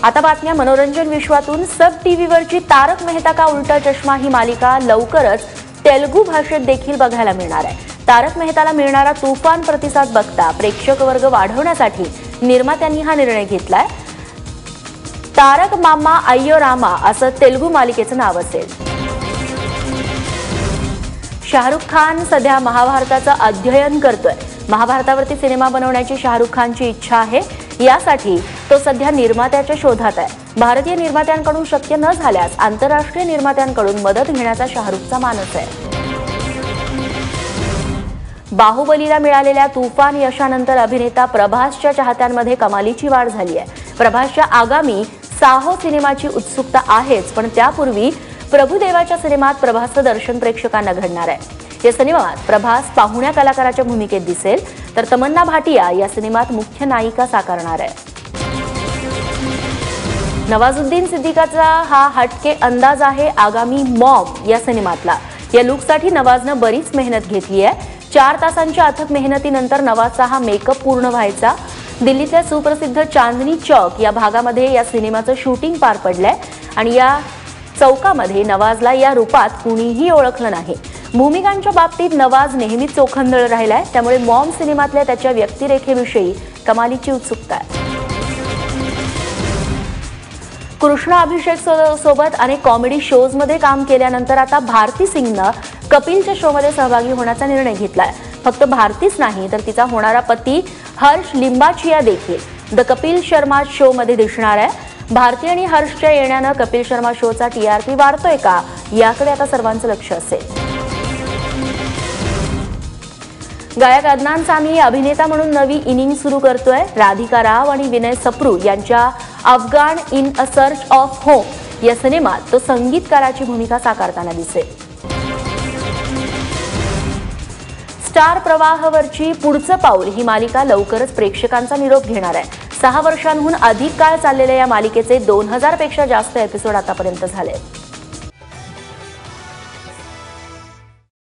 आता बातम्या मनोरंजन विश्वातून। सब टीव्हीवरची तारक मेहता का उल्टा चष्मा ही मालिका लवकरच तेलुगू भाषेत देखील बघायला मिळणार आहे। तारक मेहताला मिळणारा तुफान प्रतिसाद बघता प्रेक्षक वर्ग वाढवण्यासाठी निर्मात्यांनी हा निर्णय घेतलाय। तारक मामा अय्यो रामा असं तेलुगू मालिकेचं नाव असेल। शाहरुख खान सध्या महाभारताचं अध्ययन करतोय। महाभारतावरती सिनेमा बनवण्याची शाहरुख खानची इच्छा आहे। यासाठी तो सध्या निर्मात्याच्या शोधात आहे। भारतीय निर्मात्यांकडून शक्य न झाल्यास आंतरराष्ट्रीय निर्मात्यांकडून मदत घेण्याचा शाहरुखचा मानस आहे। बाहुबलीला मिळालेल्या तुफान यशानंतर अभिनेता प्रभासच्या चाहत्यांमध्ये कमालीची वाढ झाली आहे। प्रभासच्या आगामी साहो सिनेमाची उत्सुकता आहेच, पण त्यापूर्वी प्रभुदेवाच्या सिनेमात प्रभासचं दर्शन प्रेक्षकांना घडणार आहे। या सिनेमात प्रभास पाहुण्या कलाकाराच्या भूमिकेत दिसेल, तर तमन्ना भाटिया या सिनेमात मुख्य नायिका साकारणार आहे। नवाजुद्दीन सिद्दीकीचा हा हटके अंदाज आहे आगामी मॉम या सिनेमातला। या लुकसाठी नवाजनं बरीच मेहनत घेतली आहे। 4 तासांच्या अथक मेहनतीनंतर नवाजचा हा मेकअप पूर्ण व्हायचा। दिल्लीतल्या सुप्रसिद्ध चांदनी चौक या भागामध्ये या सिनेमाचं शूटिंग पार पडलंय आणि या चौकामध्ये नवाजला या रूपात कुणीही ओळखलं नाही। भूमिकांच्या बाबतीत नवाज नेहमीच चोखंदळ राहिलाय, त्यामुळे मॉम सिनेमातल्या त्याच्या व्यक्तिरेखेविषयी कमालीची उत्सुकता आहे। कृष्णा अभिषेक सोबत अनेक कॉमेडी शोज मध्ये काम केल्यानंतर आता भारती सिंगनं कपिलच्या शो मध्ये सहभागी होण्याचा निर्णय घेतलाय। फक्त भारतीच नाही तर तिचा होणारा पती हर्ष लिंबाचिया देखील द कपिल शर्मा शो मध्ये दिसणार आहे। भारती आणि हर्षच्या येण्यानं कपिल शर्मा शोचा TRP वाढतोय का, याकडे आता सर्वांचं लक्ष असेल। गायक अदनान सामी अभिनेता म्हणून नवी इनिंग सुरू करतोय। राधिका राव आणि विनय सप्रू यांच्या Afghan in a search of home या सिनेमात तो संगीतकाराची भूमिका साकारताना दिसेल। स्टार प्रवाहवरची पुढचं पाऊल ही मालिका लवकरच प्रेक्षकांचा निरोप घेणार आहे। 6 वर्षांहून अधिक काळ चाललेल्या या मालिकेचे 2000 पेक्षा जास्त एपिसोड आतापर्यंत झाले।